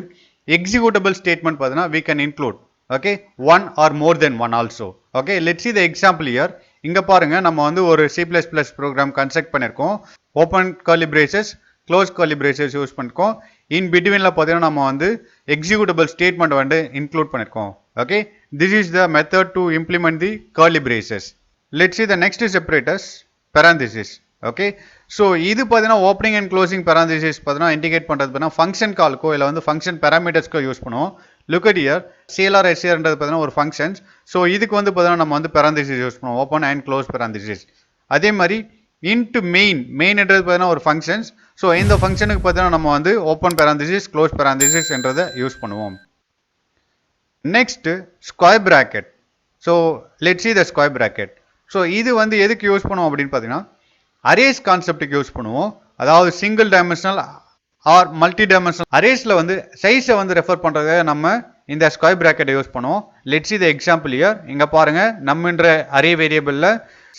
எக்ஸிக்யூட்டபிள் ஸ்டேட்மெண்ட் பார்த்தீங்கன்னா we can include. Okay, one or more then one also. Okay, let's see the example here. இங்கே பாருங்க, நம்ம வந்து ஒரு C++ ப்ரோக்ராம் கன்ஸ்ட்ரக்ட் பண்ணியிருக்கோம். Open curly braces, close curly braces use பண்ணிருக்கோம். இன் பிட்வீனில் பார்த்தீங்கன்னா நம்ம வந்து எக்ஸிக்யூட்டபிள் ஸ்டேட்மெண்ட் வந்து இன்க்ளூட் பண்ணியிருக்கோம். Okay, this is the method to implement the curly braces. Let's see the next separators, parenthesis. Okay, so இது பார்த்தீங்கன்னா ஓப்பனிங் அண்ட் க்ளோசிங் parenthesis பார்த்தீங்கன்னா இண்டிகேட் பண்ணுறது பார்த்தீங்கன்னா ஃபங்க்ஷன் கால்க்கோ இல்லை வந்து ஃபங்க்ஷன் பேராமீட்டர்ஸ்க்கோ யூஸ் பண்ணுவோம். லுக் அட் ஹியர், CLR SCRன்றது பார்த்தீங்கன்னா ஒரு ஃபங்க்ஷன்ஸ். ஸோ இதுக்கு வந்து பார்த்தீங்கன்னா நம்ம வந்து parenthesis யூஸ் பண்ணுவோம், ஓப்பன் அண்ட் க்ளோஸ் parenthesis. அதே மாதிரி இன்ட்டு மெயின்ன்றது பார்த்தீங்கன்னா ஒரு ஃபங்க்ஷன்ஸ். ஸோ இந்த ஃபங்க்ஷனுக்கு பார்த்தீங்கன்னா நம்ம வந்து ஓப்பன் parenthesis, க்ளோஸ் parenthesis என்றதை யூஸ் பண்ணுவோம். next square bracket. So let's see the square bracket. So இது வந்து எதுக்கு யூஸ் பண்ணுவோம் அப்படின்னு பார்த்தீங்கன்னா அரேஸ் கான்செப்டுக்கு யூஸ் பண்ணுவோம். அதாவது single dimensional or multi dimensional அரேஸ்ல வந்து சைஸை வந்து ரெஃபர் பண்றதுக்காக நம்ம இந்த ஸ்கொயர் பிராக்கெட்டை யூஸ் பண்ணுவோம். Let's see the example here. இங்க பாருங்க நம்மன்ற அரே வேரியபிள்ல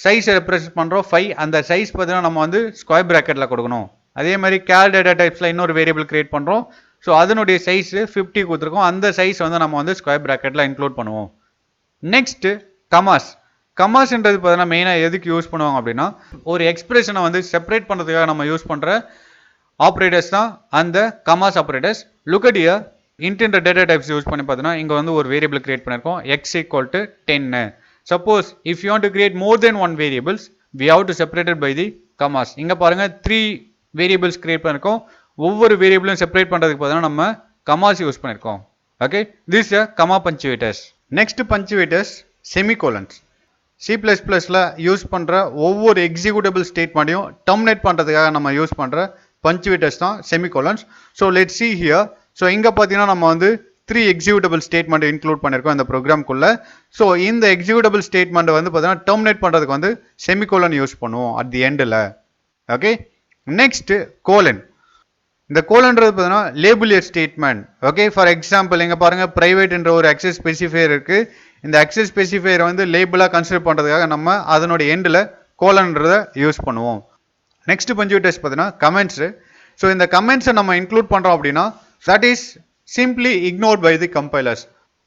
சைஸ் ரெப்ரசென்ட் பண்றோம் 5. அந்த சைஸ் பார்த்தீங்கன்னா நம்ம வந்து ஸ்கொயர் பிராக்கெட்ல கொடுக்கணும். அதே மாதிரி கேர் டேட்டா டைப்ஸ்ல இன்னொரு வேரியபிள் கிரியேட் பண்றோம். ஸோ அதனுடைய சைஸ் 50 கொடுத்துருக்கோம். அந்த சைஸ் வந்து நம்ம வந்து ஸ்கொயர் பிராக்கெட்ல இன்க்ளூட் பண்ணுவோம். நெக்ஸ்ட் கமாஸ். கமாஸ்ன்றது பார்த்தீங்கன்னா மெயினாக எதுக்கு யூஸ் பண்ணுவாங்க அப்படின்னா ஒரு எக்ஸ்பிரஷனை வந்து செப்பரேட் பண்ணுறதுக்காக நம்ம யூஸ் பண்ணுற ஆப்ரேட்டர்ஸ் தான் அந்த commas operators. Look at here. Int data types use பண்ணி பார்த்தீங்கன்னா இங்கே வந்து ஒரு வேரியபிள் கிரியேட் பண்ணியிருக்கோம் x equal to 10. Suppose if you want to create more then one variables we have to separated by the commas. இங்கே பாருங்க 3 variables create பண்ணியிருக்கோம். ஒவ்வொரு வேரியபிளும் செப்பரேட் பண்ணுறதுக்கு பார்த்தீங்கன்னா நம்ம கமாஸ் யூஸ் பண்ணியிருக்கோம். Okay, this comma punctuators. Next punctuators semicolons. C++ல use பண்ணுற ஒவ்வொரு எக்ஸிக்யூட்டபிள் ஸ்டேட்மெண்ட்டையும் டெர்மினேட் பண்ணுறதுக்காக நம்ம யூஸ் பண்ணுற பஞ்சுவேட்டர்ஸ் தான் semicolons. So let's see here. So இங்கே பார்த்தீங்கன்னா நம்ம வந்து 3 எக்ஸிக்யூட்டபிள் ஸ்டேட்மெண்ட் இன்க்ளூட் பண்ணியிருக்கோம் இந்த ப்ரோக்ராம்குள்ளே. ஸோ இந்த எக்ஸிக்யூட்டபிள் ஸ்டேட்மெண்ட் வந்து பார்த்தீங்கன்னா டெர்மினேட் பண்ணுறதுக்கு வந்து செமிகோலன் யூஸ் பண்ணுவோம் அட் தி எண்டில். Okay, next colon. இந்த கோலன்றது பார்த்தீங்கன்னா லேபிளியர் ஸ்டேட்மெண்ட். ஓகே, ஃபார் எக்ஸாம்பிள் இங்கே பாருங்க பிரைவேட் என்ற ஒரு அக்சஸ் ஸ்பெசிஃபையர் இருக்கு. இந்த அக்சஸ் ஸ்பெசிஃபையர் வந்து லேபிளாக கன்சிடர் பண்ணுறதுக்காக நம்ம அதனுடைய எண்டில் கோலன்றதை யூஸ் பண்ணுவோம். நெக்ஸ்ட் பஞ்சுவேட்டர்ஸ் பார்த்தீங்கன்னா கமெண்ட்ஸு. ஸோ இந்த கமெண்ட்ஸை நம்ம இன்க்ளூட் பண்ணுறோம் அப்படின்னா that is simply ignored by the compilers.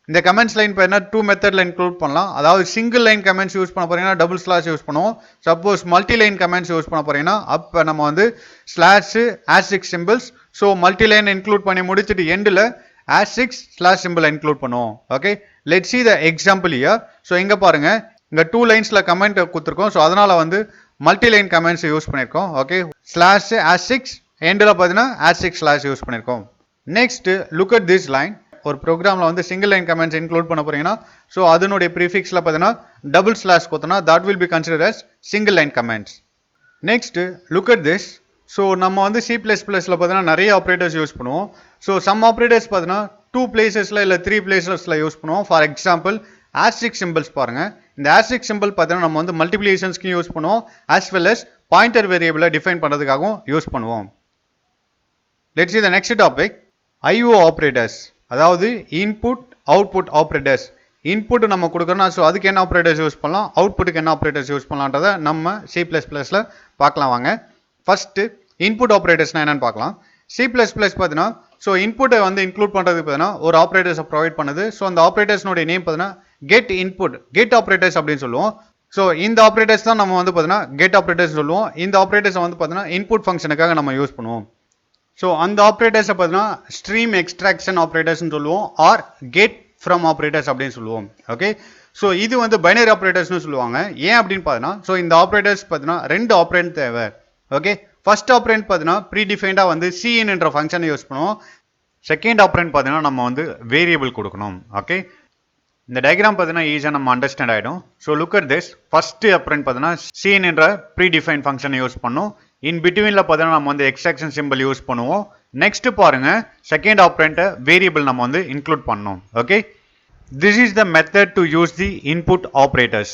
இந்த கமெண்ட்ஸ் லைன் பார்த்தீங்கன்னா 2 மெத்தடில் இன்க்ளூட் பண்ணலாம். அதாவது சிங்கிள் லைன் கமெண்ட்ஸ் யூஸ் பண்ண போறீங்கன்னா டபுள் ஸ்லாஷ் யூஸ் பண்ணுவோம். Suppose multi line comments use பண்ண போறீங்கன்னா அப்போ நம்ம வந்து slash asterisk symbols. So multi line include பண்ணி முடிச்சுட்டு எண்டில் ஆஸ்டிக் ஸ்லாஷ் சிம்பிள் இன்க்ளூட் பண்ணுவோம். Okay, let's see the example here. So இங்கே பாருங்க இங்கே 2 லைன்ஸ்ல கமெண்ட் கொடுத்துருக்கோம். ஸோ அதனால வந்து மல்டி லைன் கமெண்ட்ஸ் யூஸ் பண்ணியிருக்கோம். ஓகே, ஸ்லாஷ் ஆஸ்டிக் எண்டில் பார்த்தீங்கன்னா ஆஸ்டிக் ஸ்லாஷ் யூஸ் பண்ணியிருக்கோம். Next look at this line. ஒரு ப்ரோக்ராமில் வந்து சிங்கிள் லைன் கமெண்ட்ஸ் இன்க்ளூட் பண்ண போறீங்கன்னா ஸோ அதனுடைய ப்ரீஃபிக்ஸில் பார்த்தீங்கன்னா டபுள் ஸ்லாஷ் கொடுத்தோன்னா that will be consider as single line comments. Next look at this. So நம்ம வந்து C++ல பார்த்தீங்கன்னா நிறைய ஆப்ரேட்டர்ஸ் யூஸ் பண்ணுவோம். ஸோ சம் ஆப்ரேட்டர்ஸ் பார்த்தீங்கன்னா 2 பிளேசஸ்ல இல்லை 3 பிளேசஸ்ல யூஸ் பண்ணுவோம். ஃபார் எக்ஸாம்பிள் ஆஸ்டிக் சிம்பிள்ஸ் பாருங்க. இந்த ஆஸ்டிக் சிம்பிள் பார்த்தீங்கன்னா நம்ம வந்து மல்டிப்ளிகேஷன்ஸ்க்கு யூஸ் பண்ணுவோம் as well as பாயிண்டர் வேரியபிளை டிஃபைன் பண்ணுறதுக்காகவும் யூஸ் பண்ணுவோம். Let's see the next topic. IO operators, அதாவது இன்புட் அவுட்புட் ஆப்ரேட்டர்ஸ். இன்புட் நம்ம கொடுக்குறோம்னா ஸோ அதுக்கு என்ன ஆப்ரேட்டர்ஸ் யூஸ் பண்ணலாம், அவுட்புட்டுக்கு என்ன ஆப்ரேட்டர்ஸ் யூஸ் பண்ணலான்றதை நம்ம C++ல பார்க்கலாம் வாங்க. ஃபர்ஸ்ட் இன்புட் ஆப்ரேட்டர்ஸ்னா என்னன்னு பார்க்கலாம். C++ பார்த்தீங்கன்னா ஸோ இன்புட்டை வந்து இன்க்ளூட் பண்ணுறதுக்கு பார்த்தீங்கன்னா ஒரு ஆப்ரேட்டர்ஸை ப்ரொவைட் பண்ணுது. ஸோ அந்த ஆப்ரேட்டர்ஸ்னுடைய நேம் பார்த்தீங்கன்னா கெட் இன்புட், கெட் ஆப்ரேட்டர்ஸ் அப்படின்னு சொல்லுவோம். ஸோ இந்த ஆப்ரேட்டர்ஸ் தான் நம்ம வந்து பார்த்தீங்கன்னா கெட் ஆப்ரேட்டர்ஸ் சொல்லுவோம். இந்த ஆப்ரேட்டர்ஸை வந்து பார்த்தீங்கன்னா இன்புட் ஃபங்க்ஷனுக்காக நம்ம யூஸ் பண்ணுவோம். ஸோ அந்த ஆப்ரேட்டர்ஸை பார்த்தீங்கன்னா ஸ்ட்ரீம் எக்ஸ்ட்ராக்ஷன் ஆப்ரேட்டர்ஸ்னு சொல்லுவோம் ஆர் கெட் ஃப்ரம் ஆப்ரேட்டர்ஸ் அப்படின்னு சொல்லுவோம். ஓகே, ஸோ இது வந்து பைனரி ஆப்ரேட்டர்ஸ்னு சொல்லுவாங்க. ஏன் அப்படின்னு பார்த்தீங்கன்னா ஸோ இந்த ஆப்ரேட்டர்ஸ் பார்த்தீங்கன்னா 2 ஆப்ரேண்ட் தேவை. ஓகே, ஃபர்ஸ்ட் ஆப்ரேண்ட் பார்த்தீங்கன்னா ப்ரீடிஃபைண்டாக வந்து cin என்ற ஃபங்க்ஷனை யூஸ் பண்ணுவோம். செகண்ட் ஆப்ரேண்ட் பார்த்தீங்கன்னா நம்ம வந்து வேரியபிள் கொடுக்கணும். ஓகே, இந்த டயக்ராம் பார்த்தீங்கன்னா ஈஸியாக நம்ம அண்டர்ஸ்டாண்ட் ஆகிடும். So look at this. First operand பார்த்தீங்கன்னா cin என்ற ப்ரீடிஃபைன் ஃபங்க்ஷனை யூஸ் பண்ணும். இன் பிட்வீனில் பார்த்தீங்கன்னா நம்ம வந்து எக்ஸ்ட்ராக்ஷன் சிம்பிள் யூஸ் பண்ணுவோம். நெக்ஸ்ட் பாருங்க செகண்ட் ஆப்ரேண்ட்டை வேரியபிள் நம்ம வந்து இன்க்ளூட் பண்ணணும். Okay, this is the method to use the input operators.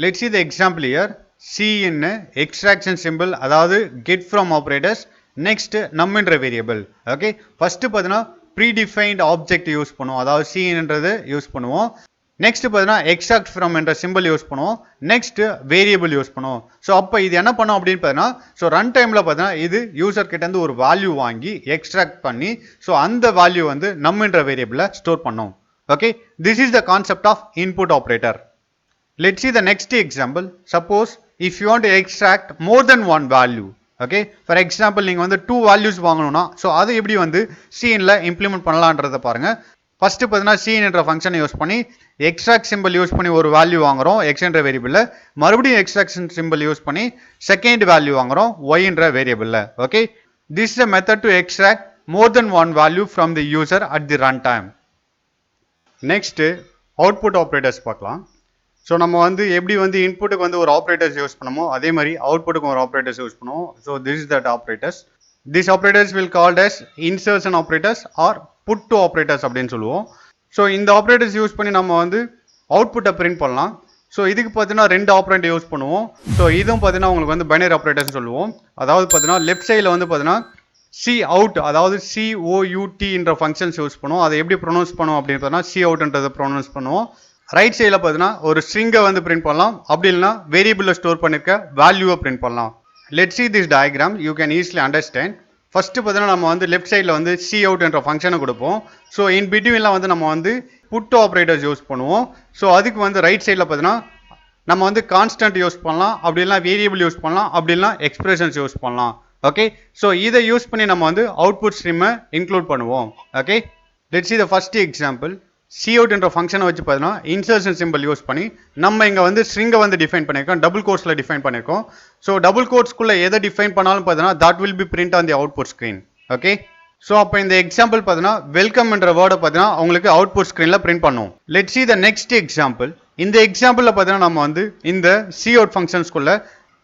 Let's see the example here. cin extraction symbol அதாவது கெட் ஃப்ரம் ஆப்ரேட்டர்ஸ். நெக்ஸ்ட் நம்மன்ற வேரியபிள். ஓகே, ஃபர்ஸ்ட் பார்த்தீங்கன்னா predefined object use பண்ணுவோம், அதாவது cinன்றது யூஸ் பண்ணுவோம். நெக்ஸ்ட் பார்த்தீங்கன்னா extract from என்ற symbol use பண்ணுவோம். நெக்ஸ்ட் வேரியபிள் யூஸ் பண்ணுவோம். ஸோ அப்போ இது என்ன பண்ணோம் அப்படின்னு பார்த்தீங்கன்னா ஸோ ரன் டைமில் பார்த்தீங்கன்னா இது யூசர் கிட்டேருந்து ஒரு வேல்யூ வாங்கி எக்ஸ்ட்ராக்ட் பண்ணி ஸோ அந்த வேல்யூ வந்து நம்மன்ற வேரியபிளை ஸ்டோர் பண்ணோம். Okay, this is the concept of input operator. Let's see the next example. Suppose if you want to extract more than one value. Okay, for example நீங்கள் வந்து 2 values வாங்கணும்னா so அதை எப்படி வந்து cnல இம்ப்ளிமெண்ட் பண்ணலான்றதை பாருங்க. ஃபர்ஸ்ட் பார்த்தீங்கன்னா cn என்ற ஃபங்க்ஷனை யூஸ் பண்ணி எக்ஸ்ட்ராக்ட் சிம்பிள் யூஸ் பண்ணி ஒரு வேல்யூ வாங்குறோம் x என்ற வேரியபிளில். மறுபடியும் எக்ஸ்ட்ராக்ஷன் சிம்பிள் யூஸ் பண்ணி செகண்ட் வேல்யூ வாங்குறோம் y என்ற வேரியபிளில். Okay, this is a method to extract more than one value from the user at the run time. Next output operators பார்க்கலாம். ஸோ நம்ம வந்து எப்படி வந்து இன்புட்டுக்கு வந்து ஒரு ஆப்ரேட்டர்ஸ் யூஸ் பண்ணுமோ அதே மாதிரி அவுட்புட்டுக்கு ஒரு ஆப்ரேட்டர்ஸ் யூஸ் பண்ணுவோம். So this is that operators. This operators will called as insertion operators or put to operators அப்படின்னு சொல்லுவோம். ஸோ இந்த ஆப்ரேட்டர்ஸ் யூஸ் பண்ணி நம்ம வந்து அவுட்புட்டை பிரிண்ட் பண்ணலாம். ஸோ இதுக்கு பார்த்தீங்கன்னா 2 ஆப்ரேண்ட் யூஸ் பண்ணுவோம். ஸோ இதுவும் பார்த்தீங்கன்னா உங்களுக்கு வந்து பைனரி ஆப்ரேட்டர்ஸ் சொல்லுவோம். அதாவது பார்த்தீங்கன்னா லெஃப்ட் சைடில் வந்து பார்த்தீங்கன்னா சி அவுட், அதாவது COUT ஃபங்க்ஷன்ஸ் யூஸ் பண்ணுவோம். அதை எப்படி ப்ரொனவுன்ஸ் பண்ணுவோம் அப்படின்னு பார்த்தீங்கன்னா சி அவுட்ன்றதை ப்ரொனவுன்ஸ் பண்ணுவோம். ரைட் சைடில் பார்த்தீங்கன்னா ஒரு ஸ்ட்ரிங்கை வந்து பிரிண்ட் பண்ணலாம். அப்படி இல்லைனா வேரியபிளில் ஸ்டோர் பண்ணிருக்க வேல்யூவை பிரிண்ட் பண்ணலாம். Let's see this diagram, you can easily understand. First பார்த்தீங்கன்னா நம்ம வந்து லெஃப்ட் சைடில் வந்து சி அவுட் என்ற ஃபங்க்ஷனை கொடுப்போம். ஸோ இன் பிட்வீன்லாம் வந்து நம்ம வந்து புட் ஆப்ரேட்டர்ஸ் யூஸ் பண்ணுவோம். ஸோ அதுக்கு வந்து ரைட் சைடில் பார்த்தீங்கன்னா நம்ம வந்து கான்ஸ்டன்ட் யூஸ் பண்ணலாம், அப்படி இல்லைனா வேரியபிள் யூஸ் பண்ணலாம், அப்படி இல்லைனா எக்ஸ்பிரஷன்ஸ் யூஸ் பண்ணலாம். ஓகே, ஸோ இதை யூஸ் பண்ணி நம்ம வந்து அவுட்புட் ஸ்ட்ரீமை இன்க்ளூட் பண்ணுவோம். Okay, let's see the first example. cout என்ற ஃபங்க்ஷனை வச்சு பார்த்தீங்கன்னா இன்சர்ஷன் சிம்பிள் யூஸ் பண்ணி நம்ம இங்கே வந்து ஸ்ட்ரிங்கை வந்து டிஃபைன் பண்ணியிருக்கோம், டபுள் கோட்ஸில் டிஃபைன் பண்ணியிருக்கோம். ஸோ டபுள் கோட்ஸ்குள்ளே எதை டிஃபைன் பண்ணாலும் பார்த்தீங்கன்னா that will be print on the output screen. Okay, so அப்போ இந்த எக்ஸாம்பிள் பார்த்தீங்கன்னா வெல்கம் என்ற வேர்டை பார்த்தீங்கன்னா உங்களுக்கு அவுட்புட் ஸ்க்ரீனில் பிரிண்ட் பண்ணுவோம். Let's see the next example. இந்த எக்ஸாம்பிளில் பார்த்தீங்கன்னா நம்ம வந்து இந்த cout ஃபங்க்ஷன்ஸ்குள்ளே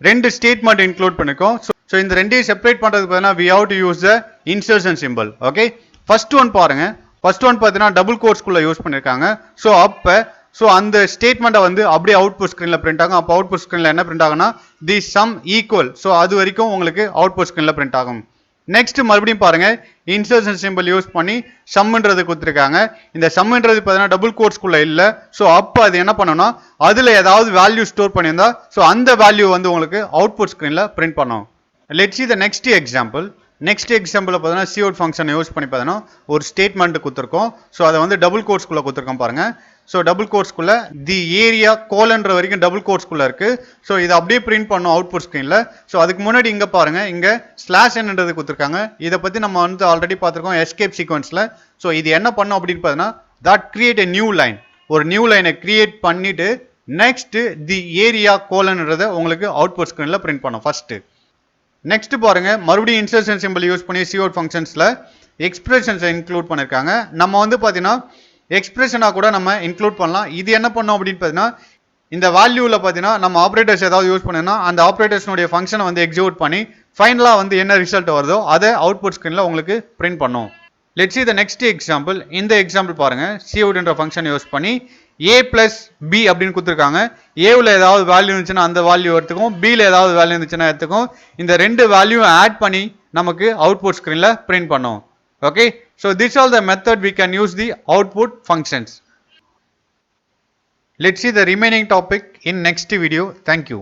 2 ஸ்டேட்மெண்ட் இன்க்ளூட் பண்ணியிருக்கோம். ஸோ இந்த ரெண்டையும் செப்பரேட் பண்ணுறதுக்கு பார்த்தீங்கன்னா we have to use the insertion symbol. Okay, first one பாருங்க. ஃபர்ஸ்ட் ஒன் பார்த்தீங்கன்னா டபுள் கோட்ஸ்குள்ளே யூஸ் பண்ணியிருக்காங்க. ஸோ அந்த ஸ்டேட்மெண்ட்டை வந்து அப்படியே அவுட்புட் ஸ்க்ரீனில் பிரிண்ட் ஆகும். அப்போ அவுட்புட் ஸ்க்ரீனில் என்ன பிரிண்ட் ஆகும்னா தி சம் ஈக்குவல். ஸோ அது வரைக்கும் உங்களுக்கு அவுட்புட் ஸ்க்ரீனில் பிரிண்ட் ஆகும். நெக்ஸ்ட் மறுபடியும் பாருங்க, இன்சர்ஷன் சிம்பிள் யூஸ் பண்ணி சம்ன்றது கொடுத்துருக்காங்க. இந்த சம்ன்றது பார்த்தீங்கன்னா டபுள் கோட்ஸ்குள்ளே இல்லை. ஸோ அப்போ அது என்ன பண்ணணும்னா அதில் ஏதாவது வேல்யூ ஸ்டோர் பண்ணியிருந்தா ஸோ அந்த வேல்யூ வந்து உங்களுக்கு அவுட்புட் ஸ்க்ரீனில் பிரிண்ட் பண்ணும். Let's see the next example. Next எக்ஸாம்பிளில் பார்த்தீங்கன்னா cout ஃபங்க்ஷனை யூஸ் பண்ணி பார்த்தீங்கன்னா ஒரு ஸ்டேட்மெண்ட் கொடுத்துருக்கோம். ஸோ அதை வந்து டபுள் கோட்ஸ்குள்ளே கொடுத்துருக்கோம் பாருங்க. ஸோ டபுள் கோட்ஸ்குள்ளே தி ஏரியா கோலன்ற வரைக்கும் டபுள் கோட்ஸ்குள்ளே இருக்குது. ஸோ இதை அப்படியே பிரிண்ட் பண்ணும் அவுட்புட் ஸ்க்ரீனில். ஸோ அதுக்கு முன்னாடி இங்கே பாருங்க, இங்கே /n கொடுத்துருக்காங்க. இதை பற்றி நம்ம வந்து ஆல்ரெடி பார்த்துருக்கோம் எஸ்கேப் சீக்வன்ஸில். ஸோ இது என்ன பண்ணும் அப்படின்னு பார்த்தீங்கன்னா that create a new line, ஒரு நியூ லைனை கிரியேட் பண்ணிட்டு நெக்ஸ்ட் தி ஏரியா கோலன்றதை உங்களுக்கு அவுட்புட் ஸ்க்ரீனில் பிரிண்ட் பண்ணும் ஃபர்ஸ்ட். நெக்ஸ்ட் பாருங்க, மறுபடியும் இன்சர்ஷன் சிம்பிள் யூஸ் பண்ணி cout ஃபங்க்ஷன்ஸ்ல எக்ஸ்பிரஷன்ஸை இன்க்ளூட் பண்ணிருக்காங்க. நம்ம வந்து பார்த்தீங்கன்னா எக்ஸ்பிரஷனாக கூட நம்ம இன்க்ளூட் பண்ணலாம். இது என்ன பண்ணோம் அப்படின்னு பார்த்தீங்கன்னா இந்த வேல்யூவில் பார்த்தீங்கன்னா நம்ம ஆப்ரேட்டர்ஸ் ஏதாவது யூஸ் பண்ணோம்னா அந்த ஆப்ரேட்டர்ஸ்னுடைய ஃபங்க்ஷனை வந்து எக்ஸிக்யூட் பண்ணி ஃபைனலாக வந்து என்ன ரிசல்ட் வருதோ அதை அவுட்புட் ஸ்க்ரீனில் உங்களுக்கு பிரிண்ட் பண்ணும். Let's see the next example. இந்த எக்ஸாம்பிள் பாருங்க, cout என்ற ஃபங்க்ஷன் யூஸ் பண்ணி a plus b அப்படின்னு கொடுத்துருக்காங்க. ஏவில் ஏதாவது வேல்யூ இருந்துச்சுன்னா அந்த வேல்யூ எடுத்துக்கும், பியில் ஏதாவது வேல்யூ இருந்துச்சுன்னா எடுத்துக்கும். இந்த 2 வேல்யூ ஆட் பண்ணி நமக்கு அவுட்புட் ஸ்க்ரீனில் பிரிண்ட் பண்ணும். Okay, so this all the method we can use the output functions. Let's see the remaining topic in next video. Thank you.